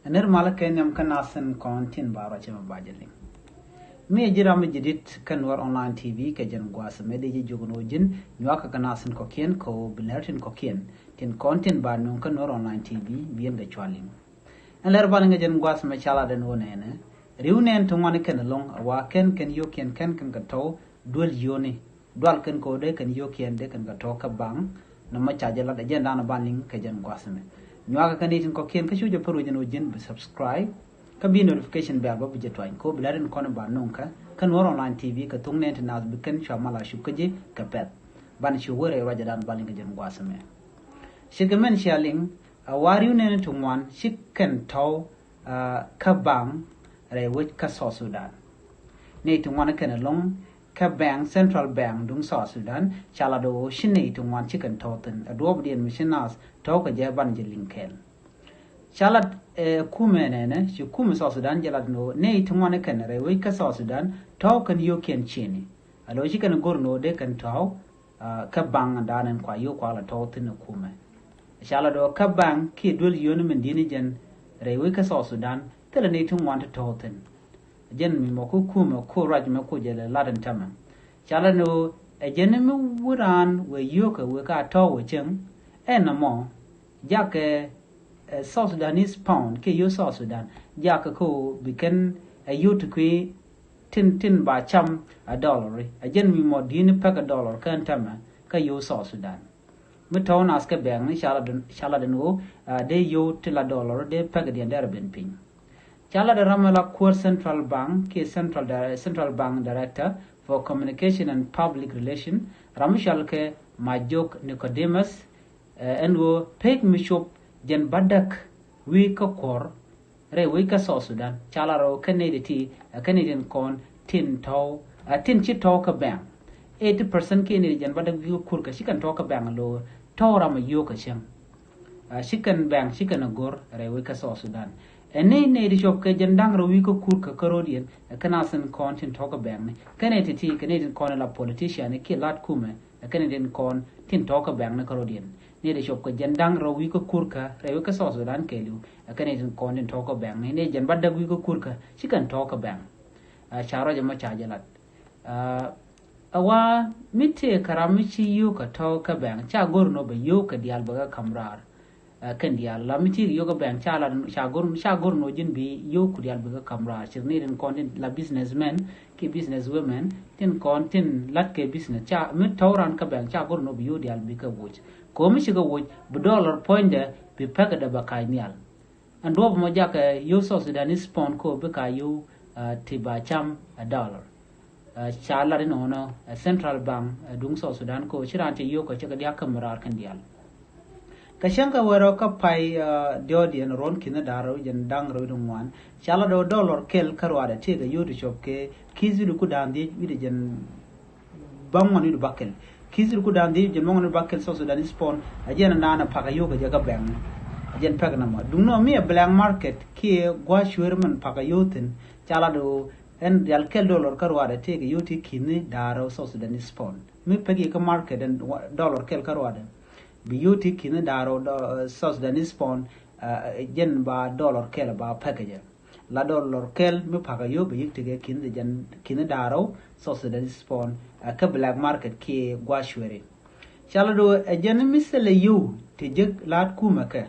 Aner malaken yam kanasen kontin baro chema bajeling. Me jiram jidit kanwar online TV ke jan gwasa medeji jogono jin nywaka kanasen kokien ko binertin kokien tin kontin ba nun kanwar online TV bien ga chwaling. Aner balinga jan gwasa me chala den wonene. Riunen tungwane ken long awa ken yokien ken gato duel yoni. Dual ken ko de ken yokien de ken gato ka bang na ma chajala de jan dana baling ke jan gwasa me. Nyaga kanitin ko kien kashu je paru jeno jin be subscribe ka bi notification bell ba buje twain ko blaren kono ba nonka kan wor online TV ka tungne internet bi kan shamala shukaje ka pet ban shu wore raja dan balinga jen gwasame shigamen shaling wariu ne tungwan shikken taw ka bang re wit ka so Sudan ne tungwan kan long ka bang central bank dung so Sudan chala do shine tungwan chicken toten adob dien mishinas taw ka je ban je linkel chalat kumene ne shi kumu so Sudan jalat no ne tungwane kan re we ka so Sudan taw kan yo ken chini alo shi kan gorno de kan taw ka bang danen kwa yo kwa la taw tin kume chala do ka bang ki dul yonu men dini jen re we ka so Sudan tele ne tungwan taw tin jen mi mo ku kume ko raj me ko jele ladan tama chala no jen mi wuran we yo ka we ka taw we cheng enamo jake South Sudanese pound ke yo South Sudan jake ko biken yo to kwe tin ba cham a dollar a jen mi mo dini pak a dollar kan tama ka yo South Sudan mi tawn aska bang ni shala den wo de yo tila dollar de pak de der ben ping chala de ramala core central bank ke central bank director for communication and public relation ramishal ke majok Nicodemus and wo pek mi shop jen badak wi ka kor re wi ka so Sudan chala ro Canadian Canadian kon tin taw tin chi taw ka bang 80% ke ne jen badak wi kur ka shikan taw ka bang lo taw ram yo ka chen shikan bang shikan gor re wi ka so Sudan ne di shop ke jen dang ro wi ka kur ka karodien kana sen kon tin taw ka bang ne Canadian kon la politician ke lat kume Canadian kon tin taw ka bang ne karodien ne de shop ko jendang ro wi ko kurka re ko so Sudan kelu akane tin konden to ko bang ne jen badda wi ko kurka chikan to ko bang charo jama chajalat awa mitte karamichi yu ka to ka bang cha gorno be yu ka dial baga kamrar kan dial la miti yu ka bang cha gorno jin bi yu ku dial baga kamrar chirni den konden la businessmen ke businesswomen tin kontin lat ke business cha mit tawran ka bang cha gorno bi yu dial bi ka wuch ko mi shiga wuj bu dollar point de bi pega da bakanial ando mo jaka yo so Sudanese pound ko be ka yo tiba cham a dollar chala no no central bank dung so Sudan ko chirante yo ko chaka dia kamrar kan dial kashanga wero ka pai diodian ron kina daro jen dang ro dungwan chala do dollar kel karwada te ga yo to shop ke kizilu ku dandi wi de jen bangon wi bakel kizir ku dandi jen mongon bakel so Sudanese pound ajena nana paka yoga jaga bang ajen paka nama dungno mi black market ki gwa shwerman paka yotin chala do en dal kel dollar karwada tege yoti kini daro so Sudanese pound mi pagi ka market en dollar kel karwada bi yoti kini daro so Sudanese pound jen ba dollar kel ba paka la dollar kel mi paka yo bi yiktige kini jen kini daro so Sudanese pound ka black market ki gwa shwere chala do jen misele yu te jeg lat kuma ka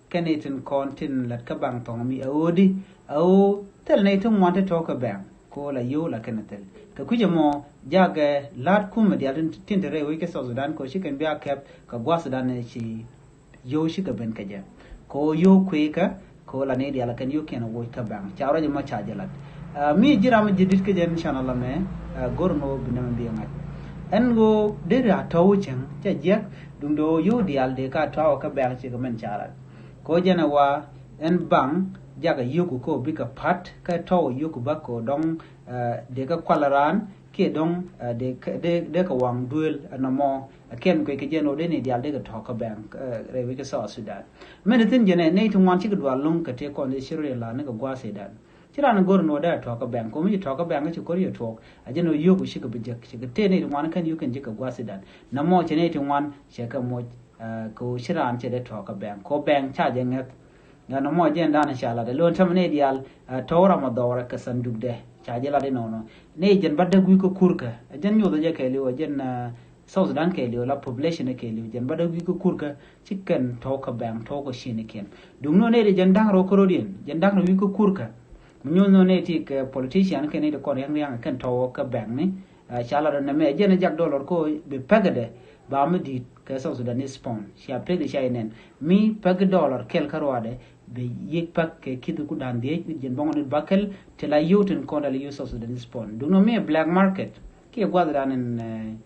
Canadian kontin lat ka bang tong mi odi au tel ne tung wante to ka bang ko la yu la kenatel ka kuje mo jaga lat kuma dia tin de re wi ke so Sudan ko shi kan biya kap ka gwa Sudan ne shi yo shi ka ben ka ja ko yo kwe ka ko la ne dia la kan yo ken wo ka bang chawra je ma cha jalat mi jira ma jidit ke jen inshallah me gorno binam bi ngat en go de ra taw chen cha jek dung do yo dial de ka taw ka bang chi ka men charat ko jena wa en bang jaga yuku ko bika pat ka taw yuku bako dong de ka kwalaran ke dong de ka wang duel anamo ken ko ke jeno de ne dial de ka taw ka bang re wi ka so Sudan men tin jene ne tun wan chi ka dwa lung ka te ko ne shirye la ne ka gwa sedan chira na gor no da to ka bang ko mi to ka bang chi ko ri to ajeno yuku shi ka bijak shi ka te ne wan kan yukan jika gwa sedan namo chene tin wan she ka mo ko shiran che de to ka bang ko bang cha je ngat no mo jen dan inshallah de lon tamne dial tawra ma dawra ka sanduk de chajela de no ne jen badda gui ko kurka jen nyodo je ke liwo jen South Sudan ke liwo la population ke liwo jen badda gui ko kurka chicken to ka bang to ko shine ken dum no ne de jen dang ro korodien jen dang ro gui ko kurka munyo no ne ti ke politician ke ne de kon yang kan to ka bang ni chala de me jen jak dollar ko be pagade ba me di ke South Sudan spawn sia pede sia enen mi pag dollar kel karwade be yek pak ke kidu ku dan de jen bongon bakel te la yoten kon dal use of the spawn do no me black market ke gwa dan en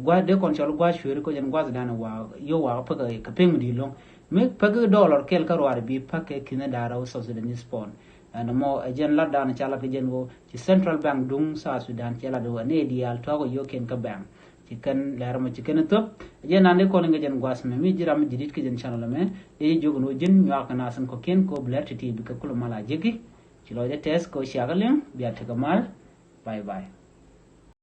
gwa de kon chol gwa shuri ko jen gwa dan wa yo wa pa ka pem di long me pag dollar kel karwade bi pak ke kina dara South Sudan spawn and mo jen la dan chala ke jen go ci central bank dung sa Sudan chala do ne dial to go yo ken ka bank chicken lerma chicken top je nande ko nga jen gwas me mi jiram jidit ke jen channel me e jogono jen nyak na san ko ken ko bler titi bi ka kula mala jegi ci lo de test ko shagalem biya te kamal bye bye